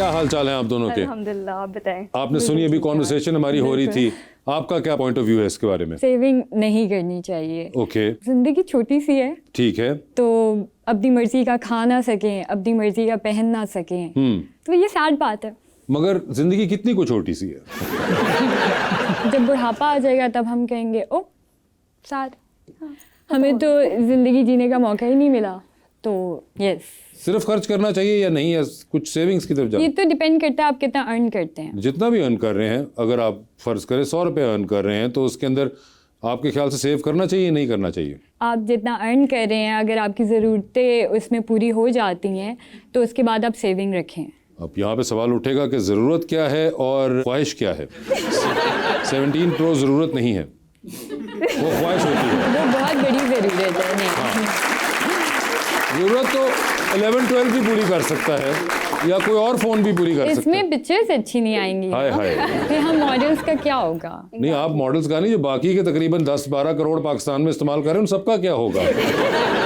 क्या हाल चाल है आप दोनों के? अल्हम्दुलिल्लाह, आप बताएं। आपने सुनी अभी कॉन्वर्सेशन हमारी हो रही थी, आपका क्या पॉइंट ऑफ व्यू है इसके बारे में? सेविंग नहीं करनी चाहिए। ओके, जिंदगी छोटी सी है, ठीक है। तो अपनी मर्जी का खा ना सकें, अपनी मर्जी का पहन ना सकें, तो ये सैड बात है। मगर जिंदगी कितनी को छोटी सी है? जब बुढ़ापा आ जाएगा तब हम कहेंगे ओ सैड, हमें तो जिंदगी जीने का मौका ही नहीं मिला। तो यस, सिर्फ खर्च करना चाहिए या नहीं, या कुछ सेविंग्स की तरफ ये जाना? तो डिपेंड करता है आप कितना अर्न करते हैं। जितना भी अर्न कर रहे हैं, अगर आप फर्ज करें 100 रुपये अर्न कर रहे हैं, तो उसके अंदर आपके ख्याल से सेव करना चाहिए नहीं करना चाहिए? आप जितना अर्न कर रहे हैं, अगर आपकी ज़रूरतें उसमें पूरी हो जाती हैं तो उसके बाद आप सेविंग रखें। अब यहाँ पे सवाल उठेगा कि ज़रूरत क्या है और ख्वाहिश क्या है। 17 प्रो ज़रूरत नहीं है, वो ख्वाहिश होती है। वो बहुत बड़ी ज़रूरत है। नहीं, ज़रूरत तो 11-12 भी पूरी कर सकता है, या कोई और फ़ोन भी पूरी कर सकता है। इसमें पिक्चर्स अच्छी नहीं आएंगी। हाय हाय। फिर हम मॉडल्स का क्या होगा? नहीं, आप मॉडल्स का नहीं, जो बाकी के तकरीबन 10-12 करोड़ पाकिस्तान में इस्तेमाल कर रहे हैं उन सबका क्या होगा?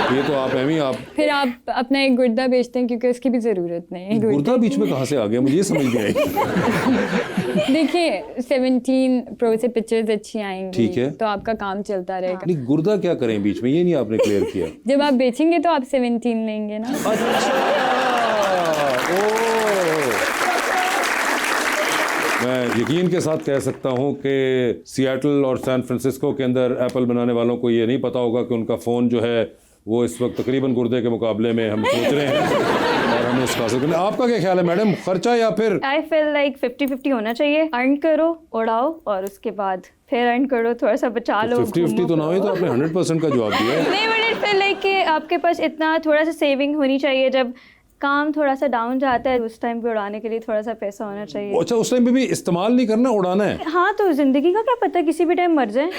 ये तो आप एम ही आप फिर आप अपना एक गुर्दा बेचते हैं क्योंकि उसकी भी ज़रूरत नहीं है। गुर्दा बीच में कहाँ से आ गया, मुझे ये समझ नहीं आई। देखिए 17 प्रो से पिक्चर्स अच्छी आएंगी, ठीक है, तो आपका काम चलता रहेगा। नहीं, गुर्दा क्या करें बीच में, ये नहीं आपने क्लियर किया। जब आप बेचेंगे तो आप 17 लेंगे ना। मैं यकीन के साथ कह सकता हूँ कि सियाटल और सैन फ्रांसिस्को के अंदर एप्पल बनाने वालों को ये नहीं पता होगा कि उनका फ़ोन जो है वो इस वक्त तकरीबन गुर्दे के मुकाबले में हम सोच रहे हैं और हमें उसका हासिल करना। आपका क्या ख्याल है मैडम, खर्चा या फिर? आई फील लाइक 50-50 होना चाहिए। अर्न करो, उड़ाओ, और उसके बाद फिर अर्न करो, थोड़ा सा बचा लो। 50-50 तो ना हो, तो आपने 100% का जवाब दिया है। नहीं, बट आई फील लाइक कि आपके पास इतना थोड़ा सा सेविंग होनी चाहिए। जब काम थोड़ा सा डाउन जाता है उस टाइम पे उड़ाने के लिए थोड़ा सा पैसा होना चाहिए। अच्छा, उस टाइम पे भी इस्तेमाल नहीं करना, उड़ाना है? हाँ, तो जिंदगी का क्या पता, किसी भी टाइम मर जाए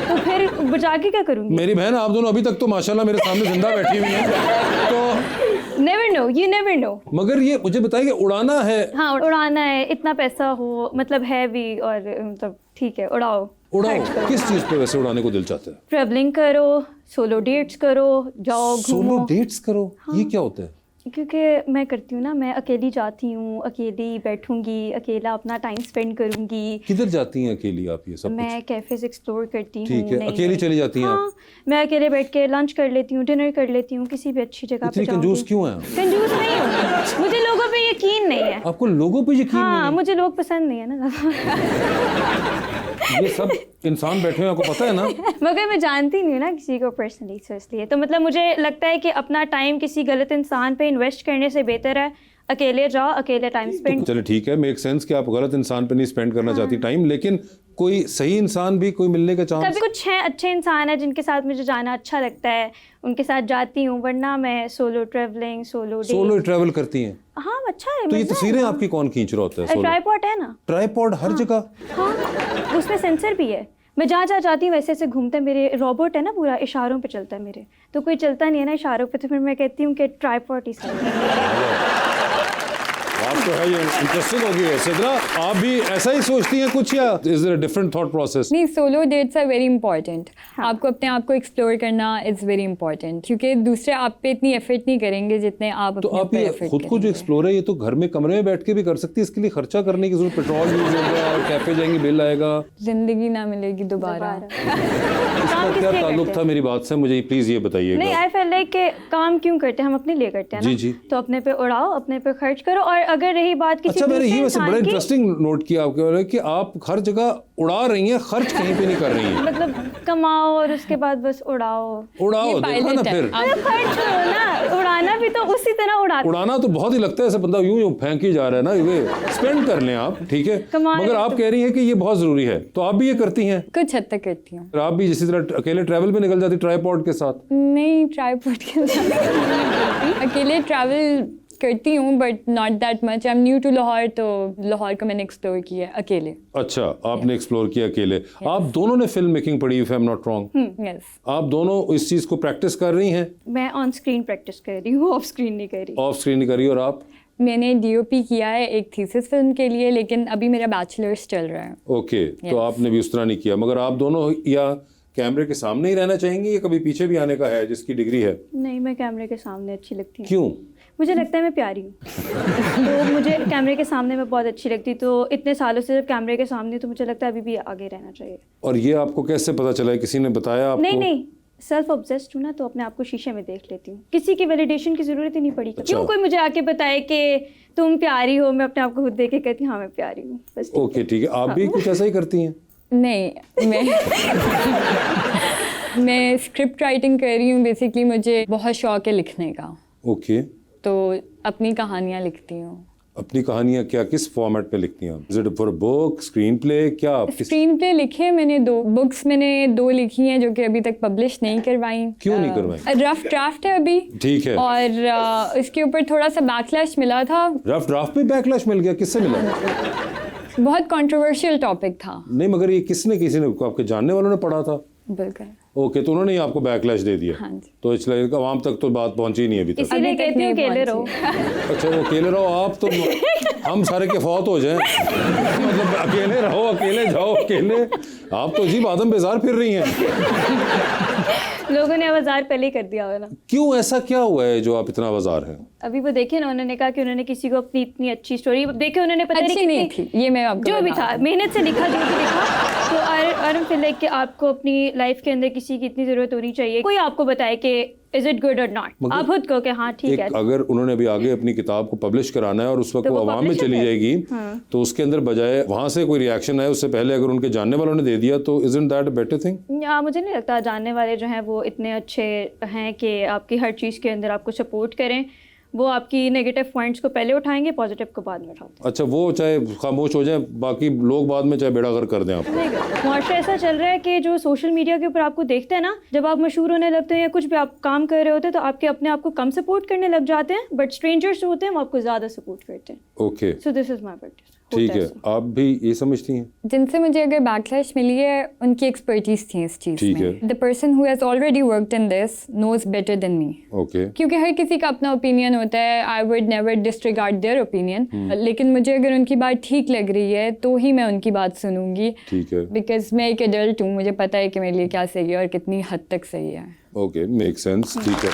तो फिर बचा के क्या करूँगी? मेरी बहन आप दोनों अभी तक तो माशाल्लाह मेरे सामने जिंदा बैठी हुई हैं, तो never know, you never know. मगर ये मुझे बताइए, उड़ाना है? हाँ, उड़ाना है, इतना पैसा हो, मतलब है भी, और मतलब ठीक है, उड़ाओ। उड़ाओ। किस चीज़ पे वैसे उड़ाने को दिल चाहता है? ट्रैवलिंग करो, सोलो डेट्स करो, जाओ घूमो। सोलो डेट्स करो? ये क्या होता है? क्योंकि मैं करती हूँ ना, मैं अकेली जाती हूँ, अकेली बैठूंगी, अकेला अपना टाइम स्पेंड करूंगी। किधर जाती हैं अकेली आप ये सब? मैं कैफेज एक्सप्लोर करती हूँ। ठीक है, अकेली चली जाती हैं हाँ, आप? मैं अकेले बैठ के लंच कर लेती हूँ, डिनर कर लेती हूँ, किसी भी अच्छी जगह पे इतनी कंजूस क्यों हैं आप? कंजूस नहीं हूँ, मुझे लोगों पे यकीन नहीं है। आपको लोगों पे यकीन हाँ, नहीं मुझे लोग पसंद नहीं है ना। ये सब इंसान बैठे हैं, आपको पता है ना? मगर मैं जानती नहीं हूँ ना किसी को पर्सनली, तो इसलिए तो मतलब मुझे लगता है कि अपना टाइम किसी गलत इंसान पे इन्वेस्ट करने से बेहतर है अकेले जाओ, अकेले टाइम स्पेंड। चलिए ठीक है, मेक सेंस कि आप गलत इंसान पे नहीं स्पेंड करना चाहती टाइम, लेकिन कोई सही इंसान भी कोई मिलने का चांस? कभी कुछ हैं अच्छे इंसान है जिनके साथ मुझे जाना अच्छा लगता है, उनके साथ जाती हूँ, वरना मैं सोलो ट्रैवलिंग, सोलो ट्रैवल करती हैं? हाँ, अच्छा है। तो ये तस्वीरें आपकी कौन खींच रहा होता है? ट्राइपॉड है ना? ट्राइपॉड हर जगह? हाँ, उसमें सेंसर भी है। मैं जहाँ जहाँ जाती हूँ वैसे ऐसे घूमता है, मेरे रोबोट है ना, पूरा इशारों पे चलता है मेरे, तो कोई चलता नहीं है ना इशारों पे, तो फिर मैं कहती हूँ कि ट्राइपॉड ही सही। आप तो है, ये इंटरेस्टिंग होगी है। सिद्रा, आप भी ऐसा ही सोचती हैं कुछ, या is there a different thought process? नहीं, solo dates are very important. आपको अपने आप को एक्सप्लोर करना इज़ वेरी इंपॉर्टेंट, क्योंकि दूसरे आप पे इतनी एफर्ट नहीं करेंगे जितने आप तो अपने आप पे ये एफर्ट खुद को जो एक्सप्लोर है, ये तो घर में कमरे में बैठ के भी कर सकती है, इसके लिए खर्चा करने की जरूरत? पेट्रोल यूज होगा, कैफे जाएंगे, बिल आएगा, जिंदगी ना मिलेगी दोबारा। इसका क्या ताल्लुक था मेरी बात से, मुझे प्लीज ये बताइएगा। नहीं, आई फील लाइक कि काम क्यों करते हैं, हम अपने लिए करते हैं ना। जी जी। तो अपने पे उड़ाओ, अपने पे खर्च करो, और अगर रही बात किसी अच्छा, मैंने ये वैसे बड़ा इंसान की, इंटरेस्टिंग नोट किया आपके बारे में कि आप हर जगह उड़ा रही हैं, खर्च कहीं पे नहीं कर रही हैं। मतलब कमाओ और उसके बाद बस उड़ाओ। उड़ाओ, देखो ना फिर। खर्च करो ना, उड़ाना भी तो उसी तरह उड़ाते। उड़ाना तो बहुत ही लगता है ऐसा, बंदा यूं यूं फेंक ही जा रहा है ना, ये स्पेंड कर लें आप, ठीक है, मगर आप कह रही हैं कि ये बहुत जरूरी है, तो आप भी ये करती हैं? कुछ हद तक करती हूँ। आप भी इसी तरह अकेले ट्रैवल पे निकल जाती ट्राइपॉड के साथ? नहीं, ट्राइपॉड के साथ अकेले ट्रैवल करती हूँ, but not that much. I am new to Lahore, तो लाहौर को मैंने एक्सप्लोर किया अकेले। अच्छा, आपने एक्सप्लोर किया अकेले। आप दोनों ने फिल्म मेकिंग पढ़ी, if I am not wrong? Yes. आप दोनों इस चीज को प्रैक्टिस कर रही हैं? मैं ऑन स्क्रीन प्रैक्टिस कर रही हूँ, ऑफ स्क्रीन नहीं कर रही। ऑफ स्क्रीन नहीं कर रही। और आप? मैंने डीओपी किया है एक थीसिस फिल्म के लिए, लेकिन अभी मेरा बैचलर्स चल रहा है। ओके, तो आपने भी उस तरह नहीं किया, मगर आप दोनों, या कैमरे के सामने ही रहना चाहेंगी या कभी पीछे भी आने का है जिसकी डिग्री है? नहीं, मैं कैमरे के सामने अच्छी लगती हूँ। क्यों? मुझे लगता है मैं प्यारी हूँ तो मुझे कैमरे के सामने मैं बहुत अच्छी लगती, तो इतने सालों से जब कैमरे के सामने, तो मुझे लगता है अभी भी आगे रहना चाहिए। और ये आपको कैसे पता चला है, किसी ने बताया आपको? नहीं, सेल्फ ऑब्सेस्ड हूँ ना, तो अपने आप को शीशे में देख लेती हूँ, किसी की वैलिडेशन की जरूरत ही नहीं पड़ी। क्यों कोई मुझे आके बताए कि तुम प्यारी हो, मैं अपने आप को खुद देख के कहती हूँ हाँ मैं प्यारी हूँ, बस। ओके ठीक है, आप भी कुछ ऐसा ही करती हैं? नहीं, मैं स्क्रिप्ट राइटिंग कर रही हूँ बेसिकली। मुझे बहुत शौक है लिखने का। ओके। तो अपनी कहानियाँ लिखती हूँ। अपनी कहानियाँ क्या, किस फॉर्मेट में लिखती हैं आप? Is it for book, screen play, क्या? स्क्रीन प्ले लिखे मैंने 2 बुक्स, मैंने 2 लिखी हैं जो कि अभी तक पब्लिश नहीं करवाई। क्यों नहीं करवाई? रफ ड्राफ्ट है अभी। ठीक है। और इसके ऊपर थोड़ा सा बैकलैश मिला था। रफ ड्राफ्ट पे बैकलैश मिल गया? किससे मिला? बहुत कंट्रोवर्शियल टॉपिक था। नहीं, मगर ये किसी ने आपके जानने वालों ने पढ़ा था? बिल्कुल। ओके, तो उन्होंने ही आपको बैकलैश दे दिया? हाँ जी। तो इसलिए आवाम तक तो बात पहुंची नहीं अभी तक। इसीलिए कहती हूँ अकेले रहो। अच्छा, वो अकेले रहो आप, तो हम सारे के फौत हो जाएं। मतलब अकेले रहो, अकेले जाओ, अकेले। आप तो अजीब आदम बेजार फिर रही हैं। लोगों ने आवाज़ार पहले ही कर दिया होगा ना। क्यों, ऐसा क्या हुआ है जो आप इतना आवाज़ार हैं? अभी वो देखिए ना, उन्होंने कहा कि उन्होंने किसी को अपनी इतनी अच्छी स्टोरी देखे, उन्होंने पता अच्छी नहीं कितनी- थी, ये मैं आपको जो भी बता था दूं। मेहनत से लिखा, जो भी लिखा, तो आई डोंट फील लाइक कि आपको अपनी लाइफ के अंदर किसी की इतनी ज़रूरत होनी चाहिए, कोई आपको बताए कि इज इट गुड और नॉट। आप खुद कहो कि हाँ ठीक है। अगर उन्होंने अभी आगे अपनी किताब को पब्लिश कराना है और उस वक्त तो वो वो आवाम में publish चली है। जाएगी, तो उसके अंदर बजाय वहां से कोई रिएक्शन आए उससे पहले अगर उनके जानने वालों ने दे दिया, तो isn't that a better thing? मुझे नहीं लगता जानने वाले जो हैं वो इतने अच्छे हैं कि आपकी हर चीज़ के अंदर आपको सपोर्ट करें। वो आपकी नेगेटिव पॉइंट्स को पहले उठाएंगे, पॉजिटिव को बाद में उठाते अच्छा, वो चाहे खामोश हो जाए, बाकी लोग बाद में चाहे बेड़ा गर्क कर दें आप। नहीं। मुआशरा ऐसा चल रहा है कि जो सोशल मीडिया के ऊपर आपको देखते हैं ना, जब आप मशहूर होने लगते हैं या कुछ भी आप काम कर रहे होते हैं, तो आपके अपने आप को कम सपोर्ट करने लग जाते हैं, बट स्ट्रेंजर्स जो होते हैं वो आपको ज़्यादा सपोर्ट करते हैं। Okay, so this is my practice. ठीक है। आप भी ये समझती हैं? जिनसे मुझे अगर बैकलैश मिली है उनकी एक्सपर्टीज थी इस चीज़ ठीक में। है। The person who has already worked in this knows better than me. Okay. क्योंकि हर किसी का अपना ओपिनियन होता है। I would never disregard their opinion, लेकिन मुझे अगर उनकी बात ठीक लग रही है तो ही मैं उनकी बात सुनूंगी। ठीक है। बिकॉज मैं एक एडल्ट हूँ, मुझे पता है कि मेरे लिए क्या सही है और कितनी हद तक सही है। Okay, make sense. ठीक है।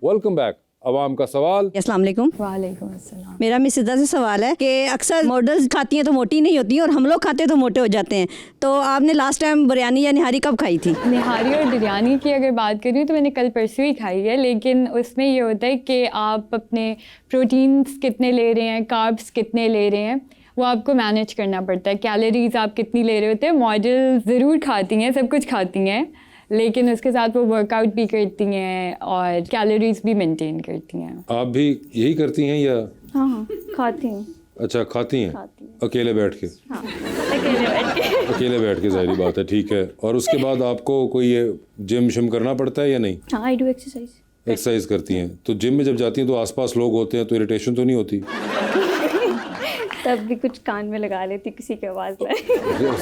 Welcome back. अवाम का सवाल। अस्सलाम वालेकुम। वालेकुम अस्सलाम। मेरा मिस सिद्धा से सवाल है कि अक्सर मॉडल्स खाती हैं तो मोटी नहीं होती और हम लोग खाते हैं तो मोटे हो जाते हैं, तो आपने लास्ट टाइम बिरयानी या निहारी कब खाई थी? निहारी और बिरयानी की अगर बात करूँ तो मैंने कल परसों ही खाई है, लेकिन उसमें ये होता है कि आप अपने प्रोटीन्स कितने ले रहे हैं, कार्ब्स कितने ले रहे हैं, वो आपको मैनेज करना पड़ता है। कैलोरीज आप कितनी ले रहे होते हैं। मॉडल ज़रूर खाती हैं, सब कुछ खाती हैं, लेकिन उसके साथ वो वर्कआउट भी करती हैं और कैलोरीज भी मेंटेन करती हैं। आप भी यही करती हैं या? हाँ, खाती हूँ। अच्छा, खाती हैं? खाती हूँ। अकेले बैठ के? हाँ, अकेले बैठ के। अकेले बैठ के, जाहिर बात है। ठीक है। और उसके बाद आपको कोई ये जिम शिम करना पड़ता है या नहीं? हाँ, आई डू एक्सरसाइज। एक्सरसाइज करती हैं तो जिम में जब जाती हैं तो आसपास लोग होते हैं तो इरिटेशन तो नहीं होती? तब भी कुछ कान में लगा लेती, किसी की आवाज़ में।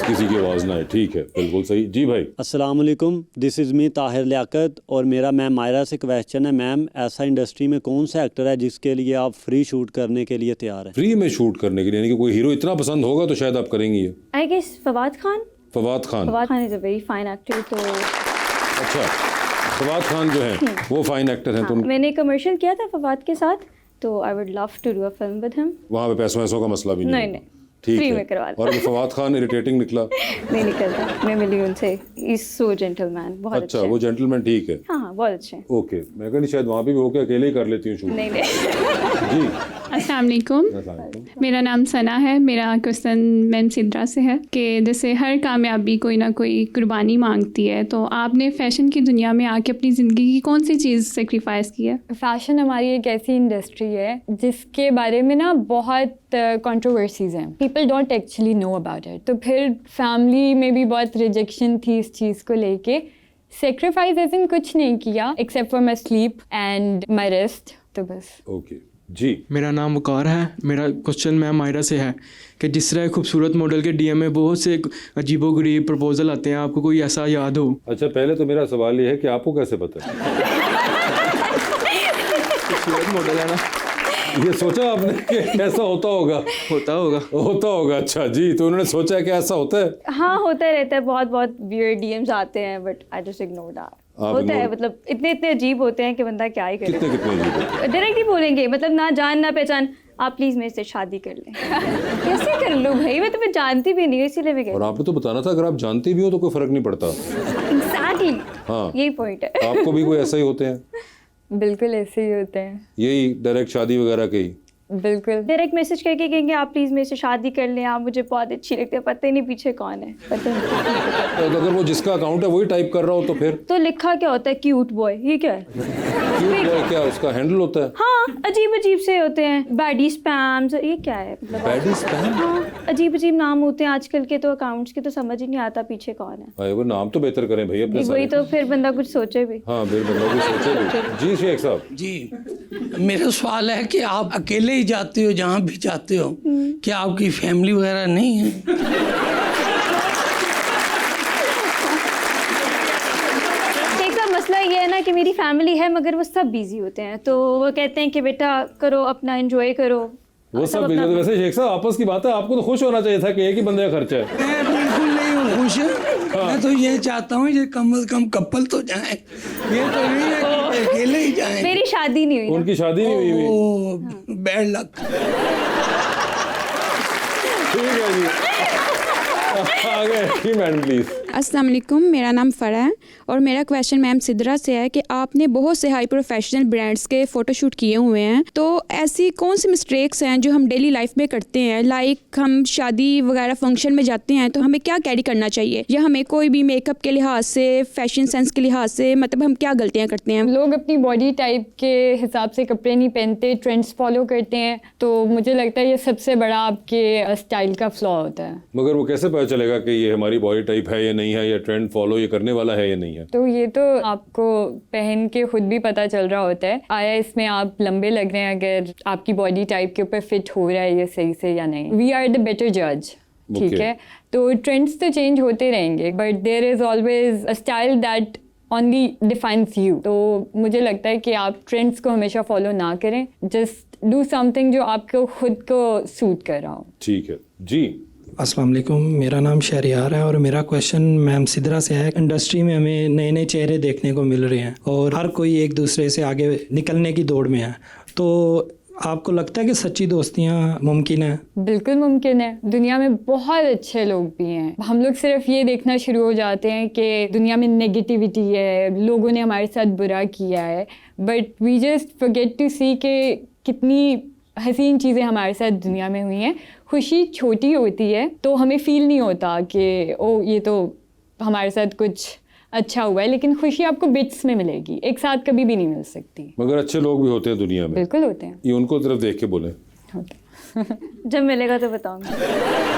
किसी की आवाज़ ना है। ठीक है, बिल्कुल सही। जी भाई। अस्सलाम वालेकुम, this is me Tahir Liaquat और मेरा मैम मायरा से क्वेश्चन है। मैम, ऐसा इंडस्ट्री में कौन सा एक्टर है जिसके लिए आप फ्री शूट करने के लिए तैयार हैं? फ्री में शूट करने के लिए, यानी कि कोई हीरो इतना पसंद होगा तो शायद आप करेंगी ये। I guess Fawad Khan. Fawad Khan. Fawad Khan is a very fine actor. तो अच्छा, फवाद खान जो है वो फाइन एक्टर हैं, तो हाँ, मैंने कमर्शियल किया था फवाद के साथ, तो I would love to do a film with him. वहाँ पे पैसों वैसों का मसला भी नहीं नहीं, होगा। नहीं, ठीक फ्री है। में करवा लो। और अगर फवाद खान इरिटेटिंग निकला? नहीं निकलता, मैं मिली उनसे, इज सो जेंटलमैन, बहुत अच्छा, अच्छे वो हैं। जेंटलमैन ठीक है। हाँ, बहुत अच्छे हैं। ओके, मैं कहनी शायद वहाँ पे भी होके अकेले ही कर लेती हूँ शूट। नहीं नहीं। जी। अस्सलाम वालेकुम, मेरा नाम सना है। मेरा क्वेश्चन मैम सिद्रा से है कि जैसे हर कामयाबी कोई ना कोई कुर्बानी मांगती है, तो आपने फैशन की दुनिया में आके अपनी ज़िंदगी की कौन सी चीज़ सेक्रीफाइस की है? फैशन हमारी एक ऐसी इंडस्ट्री है जिसके बारे में ना बहुत कंट्रोवर्सीज़ हैं। People don't actually know about it. तो फिर फैमिली में भी बहुत रिजेक्शन थी इस चीज़ को लेके। सेक्रीफाइस ऐसे कुछ नहीं किया except for my sleep and my rest, तो बस। ओके जी। मेरा नाम वकार है। मेरा क्वेश्चन मैम मायरा से है कि जिस तरह खूबसूरत मॉडल के डीएम में बहुत से अजीबोगरीब प्रपोजल आते हैं, आपको कोई ऐसा याद हो? अच्छा, पहले तो मेरा सवाल ये है कि आपको कैसे पता है? खूबसूरत मॉडल है ना। ये सोचा आपने कि ऐसा होता होगा? होता होगा। अच्छा जी, तो उन्होंने सोचा कि ऐसा होता है? हाँ होता रहता है, बहुत बहुत वियर्ड डीएम्स आते हैं, but I just ignore that. आप होता है, ignore- मतलब इतने इतने अजीब होते हैं कि बंदा क्या ही करे। कितने अजीब होते हैं? डायरेक्ट ही बोलेंगे, मतलब ना जान ना पहचान, आप प्लीज मेरे से शादी कर लें। कैसे कर लूँ भाई, मैं तुम्हें जानती भी नहीं हूँ, इसीलिए मैं और आपने तो बताना था, अगर आप जानते भी हो तो कोई फर्क नहीं पड़ता। एग्जैक्टली हाँ। यही पॉइंट है। आपको भी कोई ऐसा ही होते हैं? बिल्कुल ऐसे ही होते हैं, यही डायरेक्ट शादी वगैरह के ही? बिल्कुल। डायरेक्ट मैसेज करके कहेंगे आप प्लीज मेरे से शादी कर लें, आप मुझे बहुत अच्छी लगती है, पता ही नहीं पीछे कौन है, पता ही नहीं। तो अगर वो जिसका अकाउंट है वही टाइप कर रहा हो तो फिर? तो लिखा क्या होता है, क्यूट बॉय, ये क्या है? क्यूट बॉय क्या उसका हैंडल होता है? हाँ अजीब अजीब से होते हैं, बैडी स्पैम्स, ये क्या है मतलब? Baddie spam? हाँ अजीब अजीब नाम होते हैं आजकल के तो अकाउंट्स के, तो समझ ही नहीं आता पीछे कौन है। भाई वो नाम तो बेहतर करें भाई अपने वही सारे। तो, फिर बंदा कुछ सोचे भी। हाँ फिर बंदा कुछ सोचे भी। जी शेख साहब। जी, मेरा सवाल है कि आप अकेले ही जाते हो जहाँ भी जाते हो, क्या आपकी फैमिली वगैरह नहीं है? एक मसला ये है ना कि मेरी फैमिली है मगर वो सब बिजी होते हैं, तो वो कहते हैं कि बेटा करो अपना, एंजॉय करो। वो सब बिजनेस। वैसे शेख साहब आपस की बात है, आपको तो खुश होना चाहिए था कि एक ही बंदे का खर्चा है। मैं बिल्कुल नहीं हूँ खुश। मैं तो ये चाहता हूँ ये कम से कम कपल तो जाएं, ये तो नहीं है कि अकेले ही जाएं। मेरी शादी नहीं हुई ना। उनकी शादी नहीं हुई। ओ, बैड लक। ठीक है जी, आगे जी मैडम प्लीज। अस्सलाम वालेकुम, मेरा नाम फ़रा है और मेरा क्वेश्चन मैम सिद्रा से है कि आपने बहुत से हाई प्रोफेशनल ब्रांड्स के फ़ोटोशूट किए हुए हैं, तो ऐसी कौन सी मिस्टेक्स हैं जो हम डेली लाइफ में करते हैं? लाइक हम शादी वगैरह फंक्शन में जाते हैं तो हमें क्या कैरी करना चाहिए, या हमें कोई भी मेकअप के लिहाज से, फैशन सेंस के लिहाज से, मतलब हम क्या गलतियाँ करते हैं? लोग अपनी बॉडी टाइप के हिसाब से कपड़े नहीं पहनते, ट्रेंड्स फॉलो करते हैं, तो मुझे लगता है ये सबसे बड़ा आपके स्टाइल का फ्लॉ होता है। मगर वो कैसे पता चलेगा कि ये हमारी बॉडी टाइप है या नहीं है, या ट्रेंड फॉलो ये करने वाला है या नहीं है? तो ये तो आपको पहन के खुद भी पता चल रहा होता है, आया इसमें आप लंबे लग रहे हैं, अगर आपकी बॉडी टाइप के ऊपर फिट हो रहा है ये सही से या नहीं। वी आर द बेटर जज, ठीक Okay. है? तो ट्रेंड्स तो चेंज होते रहेंगे, but there is always a style that only defines you. तो मुझे लगता है कि आप ट्रेंड्स को हमेशा फॉलो ना करें, जस्ट डू समथिंग जो आपको खुद को सूट कर रहा हो। ठीक है जी। अस्सलाम वालेकुम, मेरा नाम शहरियार है और मेरा क्वेश्चन मैम सिद्रा से है। इंडस्ट्री में हमें नए नए चेहरे देखने को मिल रहे हैं और हर कोई एक दूसरे से आगे निकलने की दौड़ में है, तो आपको लगता है कि सच्ची दोस्तियाँ मुमकिन है? बिल्कुल मुमकिन है, दुनिया में बहुत अच्छे लोग भी हैं। हम लोग सिर्फ ये देखना शुरू हो जाते हैं कि दुनिया में नेगेटिविटी है, लोगों ने हमारे साथ बुरा किया है, but we just forget to see कि कितनी हसीन चीज़ें हमारे साथ दुनिया में हुई हैं। खुशी छोटी होती है तो हमें फील नहीं होता कि ओ ये तो हमारे साथ कुछ अच्छा हुआ है, लेकिन खुशी आपको बिट्स में मिलेगी, एक साथ कभी भी नहीं मिल सकती। मगर अच्छे लोग भी होते हैं दुनिया में। बिल्कुल होते हैं, ये उनको तरफ देख के बोले। होते हैं। जब मिलेगा तो बताऊंगी।